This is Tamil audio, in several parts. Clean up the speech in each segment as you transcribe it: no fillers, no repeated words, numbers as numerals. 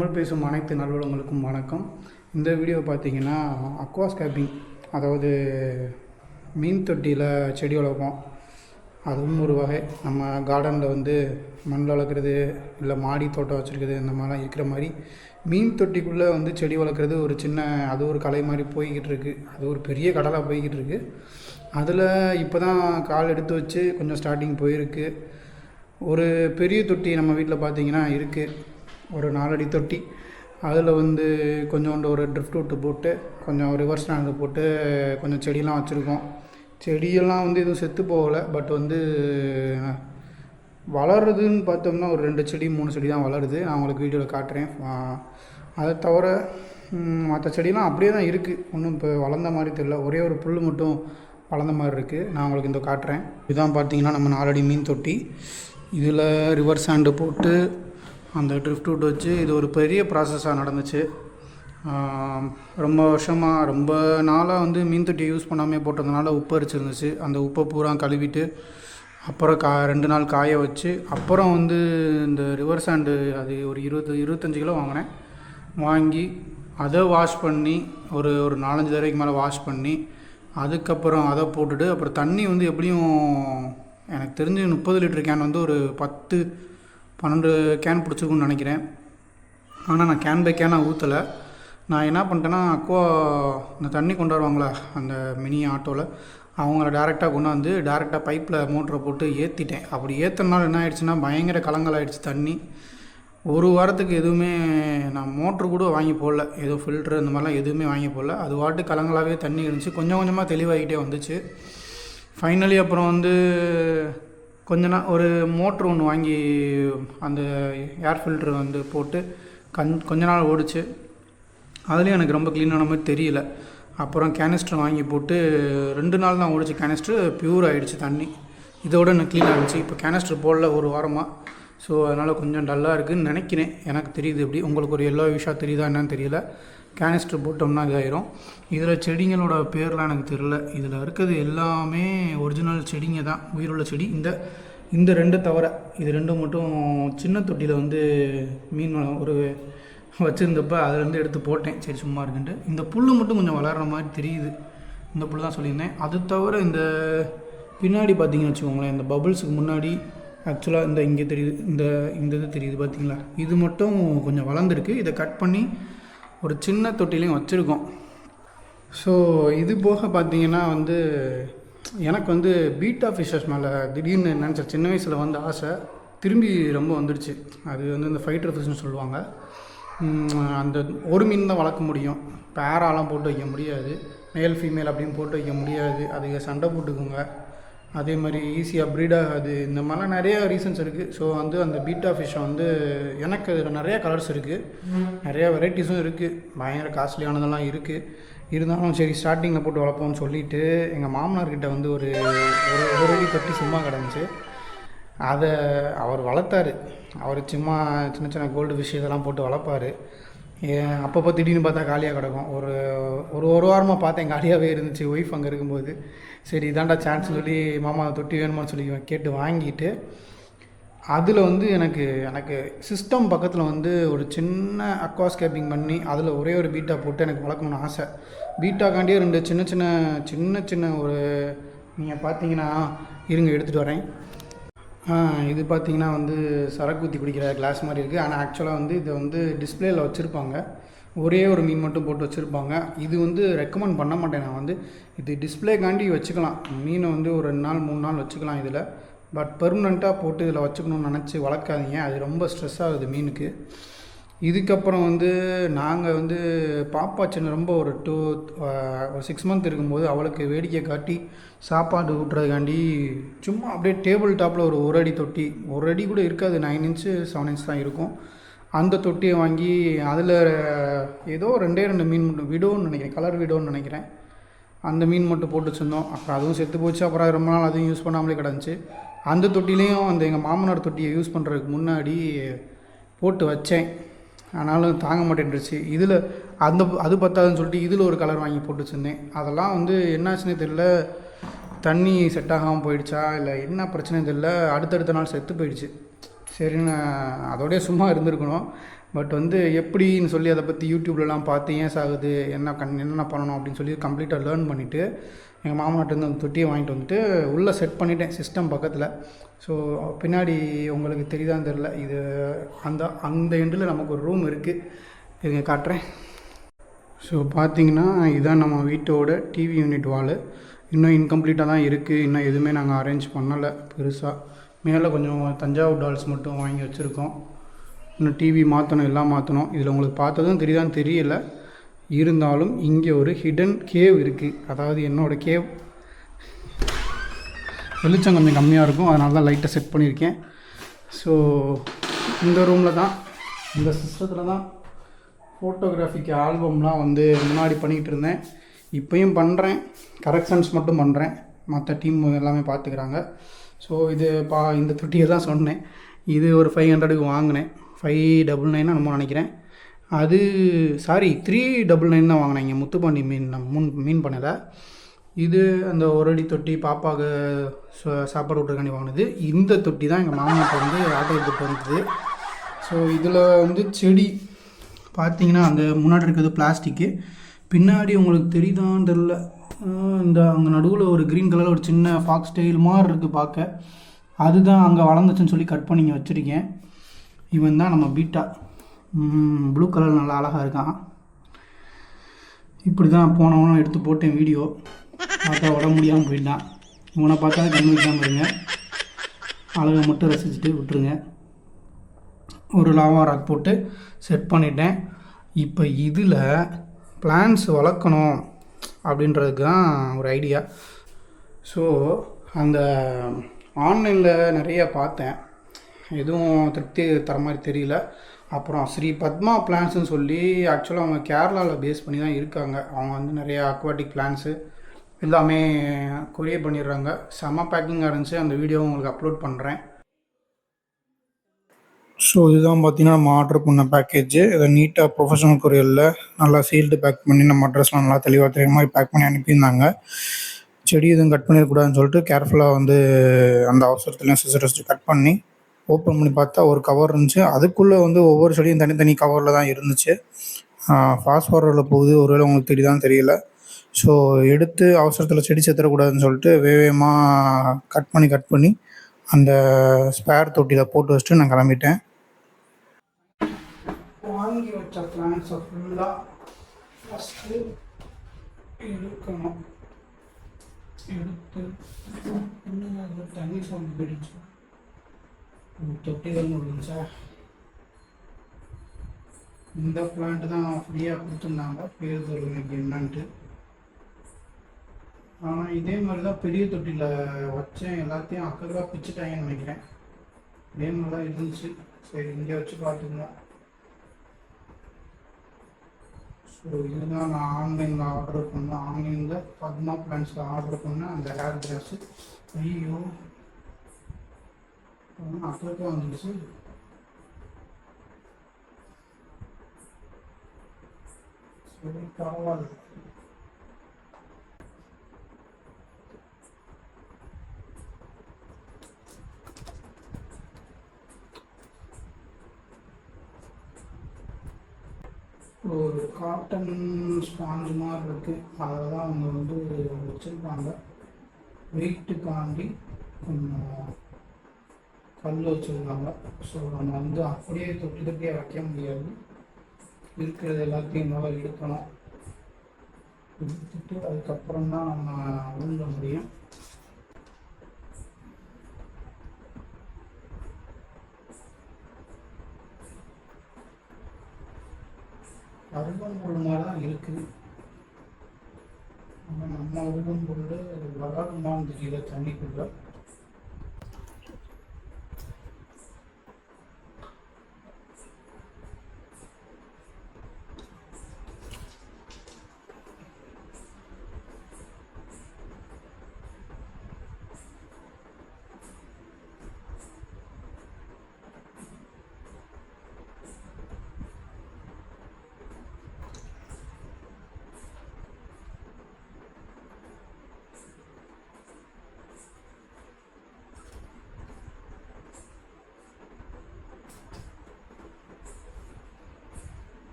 தமிழ் பேசும் அனைத்து நல்லுள்ளங்களுக்கும் வணக்கம். இந்த வீடியோ பார்த்தீங்கன்னா அக்வாஸ்கேப்பிங், அதாவது மீன் தொட்டியில் செடி வளர்ப்போம். அதுவும் ஒரு வகை. நம்ம கார்டனில் மண்ணில் வளர்க்குறது, இல்லை மாடி தோட்டம் வச்சுருக்குது, இந்த மாதிரிலாம் இருக்கிற மாதிரி மீன் தொட்டிக்குள்ளே செடி வளர்க்குறது ஒரு சின்ன, அது ஒரு கலை மாதிரி போய்கிட்டு இருக்குது. அது ஒரு பெரிய கடலாக போய்கிட்டு இருக்குது. அதில் இப்போ தான் கால் எடுத்து வச்சு கொஞ்சம் ஸ்டார்டிங் போயிருக்கு. ஒரு பெரிய தொட்டி நம்ம வீட்டில் பார்த்திங்கன்னா இருக்குது, ஒரு 4 அடி தொட்டி. அதில் கொஞ்சோண்டு ஒரு ட்ரிஃப்ட் விட்டு போட்டு, கொஞ்சம் ரிவர்ஸ் ஸ்டாண்டு போட்டு கொஞ்சம் செடியெலாம் வச்சுருக்கோம். செடியெல்லாம் எதுவும் செத்து போகலை. பட் வளருதுன்னு பார்த்தோம்னா ஒரு 2 செடி 3 செடி தான் வளருது. நான் உங்களுக்கு வீடியோவில் காட்டுறேன். அதை தவிர மற்ற செடியெலாம் அப்படியே தான் இருக்குது. ஒன்றும் இப்போ வளர்ந்த மாதிரி தெரியல. ஒரே ஒரு புல் மட்டும் வளர்ந்த மாதிரி இருக்குது. நான் உங்களுக்கு இந்த காட்டுறேன். இதுதான் பார்த்தீங்கன்னா நம்ம 4 அடி மீன் தொட்டி. இதில் ரிவர்ஸ் சாண்டு போட்டு அந்த ட்ரிஃப்ட் விட்டு வச்சு, இது ஒரு பெரிய ப்ராசஸாக நடந்துச்சு. ரொம்ப வருஷமாக, ரொம்ப நாளாக மீன் தொட்டி யூஸ் பண்ணாமல் போட்டதுனால உப்பு அரிச்சிருந்துச்சு. அந்த உப்பை பூரா கழுவிட்டு அப்புறம் 2 நாள் காய வச்சு, அப்புறம் இந்த ரிவர் சாண்டு அது ஒரு 25 கிலோ வாங்கினேன். வாங்கி அதை வாஷ் பண்ணி ஒரு 4-5 தடவைக்கு மேலே வாஷ் பண்ணி, அதுக்கப்புறம் அதை போட்டுட்டு, அப்புறம் தண்ணி எப்படியும் எனக்கு தெரிஞ்சு 30 லிட்டர் கேன் ஒரு 10-12 கேன் பிடிச்சிருக்குன்னு நினைக்கிறேன். ஆனால் நான் கேன் பை கேனாக ஊற்றலை. நான் என்ன பண்ணிட்டேன்னா, இந்த தண்ணி கொண்டு வருவாங்களா அந்த மினி ஆட்டோவில், அவங்கள டேரெக்டாக பைப்பில் மோட்டரை போட்டு ஏற்றிட்டேன். அப்படி ஏற்றினால என்ன ஆகிடுச்சுன்னா, பயங்கர கலங்கலாகிடுச்சு தண்ணி. ஒரு வாரத்துக்கு எதுவுமே நான் மோட்ரு கூட வாங்கி போடல, ஏதோ ஃபில்ட்ரு அந்த மாதிரிலாம் எதுவுமே வாங்கி போடல. அது வாட்டு கலங்களாகவே தண்ணி இருந்துச்சு. கொஞ்சம் கொஞ்சமாக தெளிவாகிட்டே வந்துச்சு. ஃபைனலி அப்புறம் ஒரு மோட்ரு ஒன்று வாங்கி அந்த ஏர் ஃபில்ட்ரு போட்டு கொஞ்ச நாள் ஓடிச்சு. அதுலேயும் எனக்கு ரொம்ப க்ளீனான மாதிரி தெரியல. அப்புறம் கேனிஸ்டர் வாங்கி போட்டு 2 நாள் தான் ஓடிச்சு. கேனிஸ்டர் ப்யூர் ஆகிடுச்சு தண்ணி. இதோட எனக்கு க்ளீனாக இருந்துச்சு. இப்போ கேனிஸ்டர் போடல ஒரு வாரமாக. ஸோ அதனால் கொஞ்சம் டல்லாக இருக்குதுன்னு நினைக்கிறேன். எனக்கு தெரியுது. எப்படி உங்களுக்கு ஒரு எல்லோ விஷயம் தெரியுதா என்னன்னு தெரியல. கேனிஸ்டர் போட்டோம்னா இதாயிரும். இதில் செடிங்களோட பேர்லாம் எனக்கு தெரியல. இதில் இருக்கிறது எல்லாமே ஒரிஜினல் செடிங்க தான், உயிருள்ள செடி. இந்த 2 தவிர, இது 2 மட்டும் சின்ன தொட்டியில் மீன் ஒரு வச்சுருந்தப்போ அதுலேருந்து எடுத்து போட்டேன். சரி சும்மா இருக்குன்ட்டு. இந்த புல் மட்டும் கொஞ்சம் வளர்கிற மாதிரி தெரியுது. இந்த புல் தான் சொல்லியிருந்தேன். அது தவிர இந்த பின்னாடி பார்த்தீங்கன்னு வச்சுக்கோங்களேன், இந்த பபுள்ஸுக்கு முன்னாடி ஆக்சுவலாக இங்கே தெரியுது, இந்த இது தெரியுது பார்த்தீங்களா, இது மட்டும் கொஞ்சம் வளர்ந்துருக்கு. இதை கட் பண்ணி ஒரு சின்ன தொட்டிலையும் வச்சுருக்கோம். ஸோ இது போக பார்த்தீங்கன்னா எனக்கு பீட்டா ஃபிஷஸ் மேலே திடீர்னு நினச்ச சின்ன வயசில் ஆசை திரும்பி ரொம்ப வந்துடுச்சு. அது இந்த ஃபைட்டர் ஃபிஷ்னு சொல்லுவாங்க. அந்த ஒரு மீன் தான் வளர்க்க முடியும். பேராலாம் போட்டு வைக்க முடியாது. மேல் ஃபீமேல் அப்படின்னு போட்டு வைக்க முடியாது. அதுக்கு சண்டை போட்டுக்குங்க. அதே மாதிரி ஈஸியாக ப்ரீட் ஆகாது. இந்த மாதிரிலாம் நிறைய ரீசன்ஸ் இருக்குது. ஸோ அந்த பீட்டா ஃபிஷ்ஷை எனக்கு அதில் நிறையா கலர்ஸ் இருக்குது, நிறையா வெரைட்டிஸும் இருக்குது, பயங்கர காஸ்ட்லியானதெல்லாம் இருக்குது. இருந்தாலும் சரி ஸ்டார்டிங்கில் போட்டு வளர்ப்போம்னு சொல்லிவிட்டு எங்கள் மாமனார்கிட்ட ஒரு அடி தொட்டி சும்மா கிடந்துச்சு. அதை அவர் வளர்த்தாரு. அவர் சும்மா சின்ன சின்ன கோல்டு ஃபிஷ் இதெல்லாம் போட்டு வளர்ப்பார். அப்பப்போ திடீர்னு பார்த்தா காலியாக கிடக்கும். ஒரு வாரமாக பார்த்தேன் காலியாகவே இருந்துச்சு. ஒய்ஃப் அங்கே இருக்கும்போது சரி இதாண்டா சான்ஸ் சொல்லி மாமா தொட்டி வேணுமான்னு சொல்லி கேட்டு வாங்கிட்டு, அதில் எனக்கு சிஸ்டம் பக்கத்தில் ஒரு சின்ன அக்வாஸ்கேப்பிங் பண்ணி அதில் ஒரே ஒரு பீட்டா போட்டு எனக்கு வளர்க்கணும்னு ஆசை. பீட்டாக்காண்டியே 2 சின்ன சின்ன ஒரு, நீங்கள் பார்த்தீங்கன்னா இருங்க எடுத்துகிட்டு வரேன். இது பார்த்தீங்கன்னா சரக்கு ஊற்றி குடிக்கிற கிளாஸ் மாதிரி இருக்குது. ஆனால் ஆக்சுவலாக இதை டிஸ்பிளேயில் வச்சுருப்பாங்க. ஒரே ஒரு மீன் மட்டும் போட்டு வச்சுருப்பாங்க. இது ரெக்கமெண்ட் பண்ண மாட்டேன். நான் இது டிஸ்பிளேக்காண்டி வச்சுக்கலாம். மீனை ஒரு 2 நாள் 3 நாள் வச்சுக்கலாம் இதில். பட் பெர்மனண்ட்டாக போட்டு இதில் வச்சுக்கணும்னு நினச்சி வளர்க்காதீங்க. அது ரொம்ப ஸ்ட்ரெஸ் ஆகுது மீனுக்கு. இதுக்கப்புறம் நாங்கள் பாப்பா சின்ன ரொம்ப ஒரு 6 மந்த் இருக்கும்போது அவளுக்கு வேடிக்கை காட்டி சாப்பாடு ஊட்டுறதுக்காண்டி சும்மா அப்படியே டேபிள் டாப்பில் ஒரு அடி தொட்டி, 1 அடி கூட இருக்காது, 9 இன்ச்சு 7 இன்ச் தான் இருக்கும். அந்த தொட்டியை வாங்கி அதில் ஏதோ 2 மீன் மட்டும், விடோன்னு நினைக்கிறேன், கலர் விடோன்னு நினைக்கிறேன், அந்த மீன் மட்டும் போட்டு வச்சுருந்தோம். அப்புறம் அதுவும் செத்து போச்சு. அப்புறம் ரொம்ப நாள் அதையும் யூஸ் பண்ணாமலே கிடந்துச்சு. அந்த தொட்டிலையும் எங்கள் மாமனார் தொட்டியை யூஸ் பண்ணுறதுக்கு முன்னாடி போட்டு வச்சேன். ஆனாலும் தாங்க மாட்டேன்ருச்சு. இதில் அது பத்தாதுன்னு சொல்லிட்டு இதில் ஒரு கலர் வாங்கி போட்டு வச்சுருந்தேன். அதெல்லாம் என்னாச்சுன்னே தெரியல, தண்ணி செட் ஆகாமல் போயிடுச்சா இல்லை என்ன பிரச்சனை தெரியல, அடுத்தடுத்த நாள் செத்து போயிடுச்சு. சரின்னு அதோடய சும்மா இருந்திருக்கணும். பட் வந்து எப்படின்னு சொல்லி அதை பற்றி யூடியூப்லலாம் பார்த்து ஏன் சாகுது என்னென்ன பண்ணணும் அப்படின்னு சொல்லி கம்ப்ளீட்டாக லேர்ன் பண்ணிவிட்டு எங்கள் மாமனாட்டேருந்து அந்த தொட்டியை வாங்கிட்டு வந்துட்டு உள்ளே செட் பண்ணிட்டேன் சிஸ்டம் பக்கத்தில். ஸோ பின்னாடி உங்களுக்கு தெரியுதான்னு தெரில, இது அந்த எண்டில் நமக்கு ஒரு ரூம் இருக்குது, இதுங்க காட்டுறேன். ஸோ பார்த்தீங்கன்னா இதுதான் நம்ம வீட்டோட டிவி யூனிட் வாலு. இன்னும் இன்கம்ப்ளீட்டாக தான் இருக்குது, இன்னும் எதுவுமே நாங்கள் அரேஞ்ச் பண்ணலை பெருசாக. மேலே கொஞ்சம் தஞ்சாவூர் டால்ஸ் மட்டும் வாங்கி வச்சுருக்கோம். இன்னும் டிவி மாற்றணும், எல்லாம் மாற்றணும். இதில் உங்களுக்கு பார்த்ததும் தெரியுதான்னு தெரியல, இருந்தாலும் இங்கே ஒரு ஹிடன் கேவ் இருக்குது. அதாவது என்னோடய கேவ் வெளிச்சம் கொஞ்சம் கம்மியாக இருக்கும், அதனால தான் லைட்டை செட் பண்ணியிருக்கேன். ஸோ இந்த ரூமில் தான், இந்த சிஸ்டத்தில் தான் ஃபோட்டோகிராஃபிக்கு ஆல்பம்லாம் வந்து முன்னாடி பண்ணிக்கிட்டு இருந்தேன். இப்போயும் பண்ணுறேன், கரெக்ஷன்ஸ் மட்டும் பண்ணுறேன், மற்ற டீம் எல்லாமே பார்த்துக்கிறாங்க. ஸோ இது இந்த தொட்டியை தான் சொன்னேன். இது ஒரு 500க்கு வாங்கினேன், 599 நம்ம நினைக்கிறேன். அது சாரி 399 தான் வாங்கினேன். இங்கே முத்துப்பாண்டி மீன் பண்ணலை. இது அந்த ஒரு அடி தொட்டி பாப்பாவுக்கு சாப்பாடு விட்றக்காண்டி வாங்கினது. இந்த தொட்டி தான் எங்கள் மாமாட்ட வந்து ஆட்டையை போட்டு வந்தது. ஸோ இதில் வந்து செடி பார்த்தீங்கன்னா அந்த முன்னாடி இருக்கிறது பிளாஸ்டிக்கு, பின்னாடி உங்களுக்கு தெரியுதான்னு தெரில, இந்த அங்கே நடுவில் ஒரு க்ரீன் கலரில் ஒரு சின்ன ஃபாக்ஸ் ஸ்டைல் மாதிரி இருக்குது பார்க்க, அதுதான் அங்கே வளர்ந்துச்சுன்னு சொல்லி கட் பண்ணி வச்சுருக்கேன். இவன் தான் நம்ம பீட்டா, ப்ளூ கலர் நல்லா அழகாக இருக்கான். இப்படி தான் போனவனும் எடுத்து போட்டேன் வீடியோ, பார்த்தா உட முடியாமல் போயிட்டான். இவனை பார்த்தா கண்ணு வைக்காமல் இருங்க, அழகை மட்டும் ரசிச்சுட்டு விட்டுருங்க. ஒரு லாவா ராக் போட்டு செட் பண்ணிட்டேன். இப்போ இதில் பிளான்ஸ் வளர்க்கணும் அப்படின்றதுக்கு தான் ஒரு ஐடியா. ஸோ அந்த ஆன்லைனில் நிறைய பார்த்தேன், எதுவும் திருப்தி தர மாதிரி தெரியல. அப்புறம் ஸ்ரீ பத்மா பிளான்ஸுன்னு சொல்லி ஆக்சுவலாக அவங்க கேரளாவில் பேஸ் பண்ணி தான் இருக்காங்க. அவங்க வந்து நிறையா அக்வாட்டிக் பிளான்ஸு எல்லாமே கொரியர் பண்ணிடுறாங்க. செம பேக்கிங்காக இருந்துச்சு, அந்த வீடியோ உங்களுக்கு அப்லோட் பண்ணுறேன். ஸோ இதுதான் பார்த்திங்கன்னா நம்ம ஆர்டர் பண்ண பேக்கேஜு. இதை நீட்டாக ப்ரொஃபஷனல் கொரியரில் நல்லா சீல்டு பேக் பண்ணி நம்ம அட்ரஸ்லாம் நல்லா தெளிவாக தெரியுற மாதிரி பேக் பண்ணி அனுப்பியிருந்தாங்க. செடி எதுவும் கட் பண்ணிடக்கூடாதுன்னு சொல்லிட்டு கேர்ஃபுல்லாக வந்து அந்த அவசரத்துலையும் சிசர் வச்சு கட் பண்ணி ஓப்பன் பண்ணி பார்த்தா ஒரு கவர் இருந்துச்சு. அதுக்குள்ளே வந்து ஒவ்வொரு செடியும் தனித்தனி கவரில் தான் இருந்துச்சு. ஃபாஸ்ட் ஃபார்வர்டில் போகுது, ஒருவேளை உங்களுக்கு தெரியுதான்னு தெரியல. ஸோ எடுத்து அவசரத்தில் செடி செத்துறக்கூடாதுன்னு சொல்லிட்டு வேகமாக கட் பண்ணி அந்த ஸ்பேர் தொட்டியில் போட்டு வச்சுட்டு நான் கிளம்பிட்டேன். வாங்கி வச்ச பிளான்ஸை ஃபுல்லாக ஃபஸ்ட்டு எடுக்கணும். எடுத்து இன்னும் தண்ணி சவுண்ட் போயிடுச்சு, தொட்டிகள் முடிஞ்சா. இந்த பிளான்ட்டு தான் ஃப்ரீயாக கொடுத்துருந்தாங்க, பேர் தெரியும் எனக்கு என்னன்ட்டு. ஆனால் இதே மாதிரி தான் பெரிய தொட்டியில் வச்சேன், எல்லாத்தையும் அக்கறையாக பிச்சுட்டாங்கன்னு நினைக்கிறேன். இதே மாதிரி தான் இருந்துச்சு. சரி இங்கே வச்சு பார்த்துக்கலாம். ஸோ இதுதான் நான் ஆன்லைனில் ஆர்டர் பண்ணேன். ஆன்லைனில் பத்மா பிளான்ஸில் ஆர்டர் பண்ணேன் அந்த ஹேர் ட்ரெஸ்ஸு. ஐயோ அக்கறையாக வந்துடுச்சு. சரி பரவாயில்ல. ஒரு காட்டன் ஸ்பாஞ்சு மாதிரி இருக்குது, அதை தான் அவங்க வந்து வச்சுருப்பாங்க. வெயிட்டுக்காண்டி கொஞ்சம் கல் வச்சுருக்காங்க. ஸோ நம்ம வந்து அப்படியே தொட்டியாக வைக்க முடியாது, இருக்கிறது எல்லாத்தையும் நல்லா எடுக்கணும். எடுத்துட்டு அதுக்கப்புறம் தான் நம்ம உள்ள முடியும். அருகம்புல் மாதிரி தான் இருக்குது. நம்ம அருகம்புல் வளருமான்னு தெரியல தண்ணிக்குள்ள.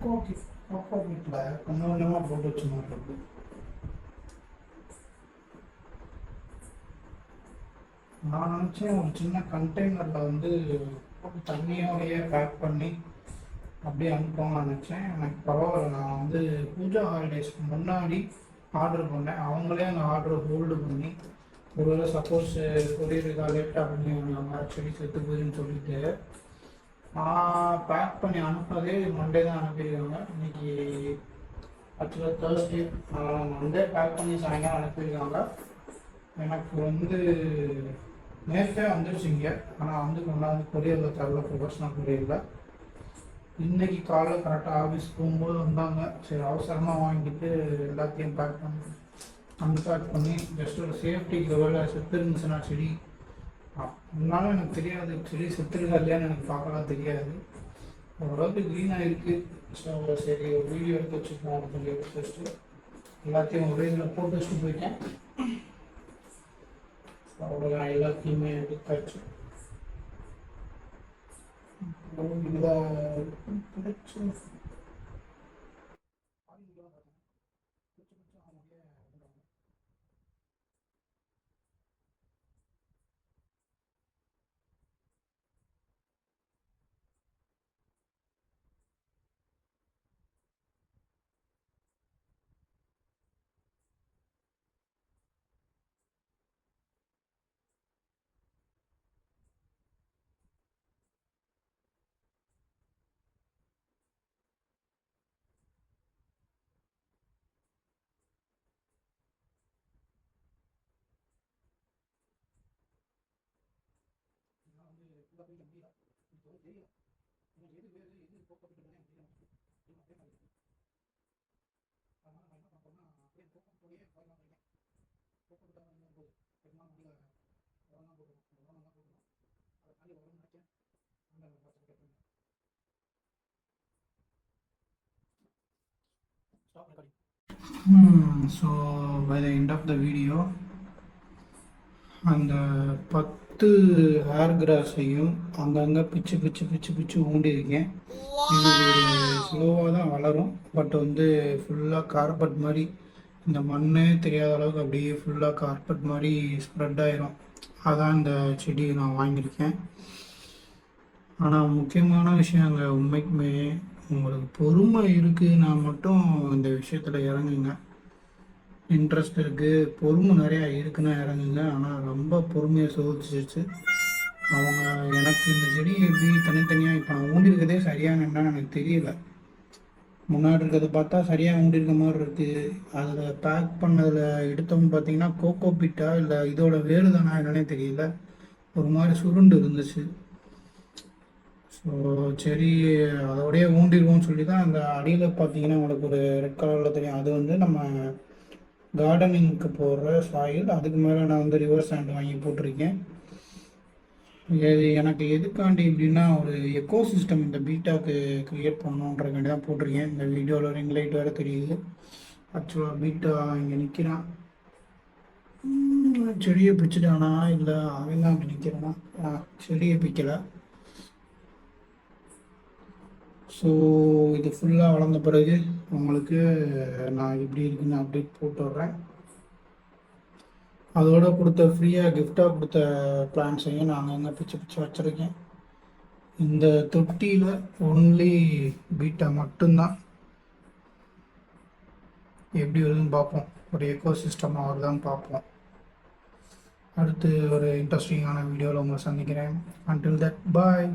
கொக்கோ வீட்டில் கொஞ்சம் கொஞ்சமாக போட்டு வச்சு மாட்டோம். நான் நினச்சேன் ஒரு சின்ன கண்டெய்னரில் வந்து தண்ணியோடையே பேக் பண்ணி அப்படியே அனுப்புவாங்கன்னு நினச்சேன். எனக்கு பரவாயில்ல. நான் வந்து பூஜா ஹாலிடேஸ்க்கு முன்னாடி ஆர்டர் பண்ணேன். அவங்களே அந்த ஆர்டரை ஹோல்டு பண்ணி ஒருவேளை சப்போஸ் கொரியருக்காக லேட்டாக பண்ணி ஆக்சுவலி செத்து போகுதுன்னு சொல்லிட்டு பேக் பண்ணி அனுப்புனதே மண்டே தான் அனுப்பியிருக்காங்க. இன்னைக்கு ஆக்சுவலாக தேர்ஸ்டே, மண்டே பேக் பண்ணி சாயங்காலம் அனுப்பியிருக்காங்க. எனக்கு வந்து நேற்றே வந்துருச்சு இங்கே, ஆனால் வந்து கொண்டாந்து கொரியரில் தரல, ப்ரொஃபஷனல் கொரியரில். இன்றைக்கி காலைல கரெக்டாக ஆஃபீஸ் போகும்போது வந்தாங்க. சரி அவசரமாக வாங்கிட்டு எல்லாத்தையும் பேக் பண்ணி அன்பேக் பண்ணி ஜஸ்ட் ஒரு சேஃப்டிக்கு வேலை செத்து இருந்துச்சுன்னா செடி அதனால எனக்கு தெரியாது. செடி செத்துருக்கா இல்லையான்னு எனக்கு பார்க்கலாம் தெரியாது. ஓரளவுக்கு க்ளீனாக இருக்குது. ஸோ சரி ஒரு வீடியோ எடுத்து வச்சுப்போம் அப்படின்னு சொல்லி எடுத்து வச்சுட்டு எல்லாத்தையும் ஒரே இதில் போட்டு வச்சுட்டு போயிட்டேன். அவ்வளோதான், எல்லாத்தையுமே எடுத்தாச்சு. இதில் பிடிச்சி so by the end of the video அந்த 10 ஹேர் கிராஸையும் அங்கங்கே பிச்சு பிச்சு பிச்சு பிச்சு ஊண்டியிருக்கேன். இது ஒரு ஸ்லோவாக தான் வளரும், பட் வந்து ஃபுல்லாக கார்பெட் மாதிரி இந்த மண்ணே தெரியாத அளவுக்கு அப்படியே ஃபுல்லாக கார்பெட் மாதிரி ஸ்ப்ரெட் ஆயிரும். அதான் இந்த செடி நான் வாங்கியிருக்கேன். ஆனால் முக்கியமான விஷயம் அங்கே உண்மைக்குமே உங்களுக்கு பொறுமை இருக்குன்னா மட்டும் இந்த விஷயத்தில் இறங்குங்க. இன்ட்ரெஸ்ட் இருக்குது, பொறுமை நிறையா இருக்குன்னா இறங்குங்க. ஆனால் ரொம்ப பொறுமையை சோதிச்சிச்சு அவங்க. எனக்கு இந்த செடி எப்படி தனித்தனியாக இப்போ நான் ஊண்டிருக்கதே சரியான என்னன்னு எனக்கு தெரியல. முன்னாடி இருக்கிறத பார்த்தா சரியாக ஊண்டிருக்க மாதிரி இருக்குது. அதில் பேக் பண்ணதில் எடுத்தோம்னு பார்த்தீங்கன்னா கோகோ பிட்டா இல்லை இதோட வேறு தானா என்னன்னே தெரியல, ஒரு மாதிரி சுருண்டு இருந்துச்சு. ஸோ சரி அதோடய ஊண்டிடுவோம்னு சொல்லி தான் அந்த அடியில் பார்த்தீங்கன்னா உங்களுக்கு ஒரு ரெட் கலரில் தெரியும், அது வந்து நம்ம கார்டனிங்க்கு போடுற சாயில். அதுக்கு மேலே நான் வந்து ரிவர் சாண்ட் வாங்கி போட்டிருக்கேன். இது எனக்கு எதுக்காண்டி இப்படின்னா ஒரு எக்கோ சிஸ்டம் இந்த பீட்டாக்கு க்ரியேட் பண்ணணுன்றக்காண்டி தான் போட்டிருக்கேன். இந்த வீடியோவில் ரிங் லைட் வேறு தெரியுது. ஆக்சுவலாக பீட்டா இங்கே நிற்கிறான். செடியை பிச்சுட்டானா இல்லை அவன் தான் அப்படி நிற்கிறானா? செடியை பிக்கலை. ஸோ இது ஃபுல்லாக வளர்ந்த பிறகு உங்களுக்கு நான் இப்படி இருக்குன்னு அப்டேட் போட்டு விட்றேன். அதோட கொடுத்த ஃப்ரீயாக கிஃப்டாக கொடுத்த பிளான்ஸையும் நான் அங்கே பிச்சு பிச்சு வச்சுருக்கேன். இந்த தொட்டியில் ஒன்லி பீட்டா மட்டும்தான். எப்படி வருதுன்னு பார்ப்போம், ஒரு எக்கோ சிஸ்டமாக வருதான்னு பார்ப்போம். அடுத்து ஒரு இன்ட்ரெஸ்டிங்கான வீடியோவில் உங்களை சந்திக்கிறேன். Until that boy.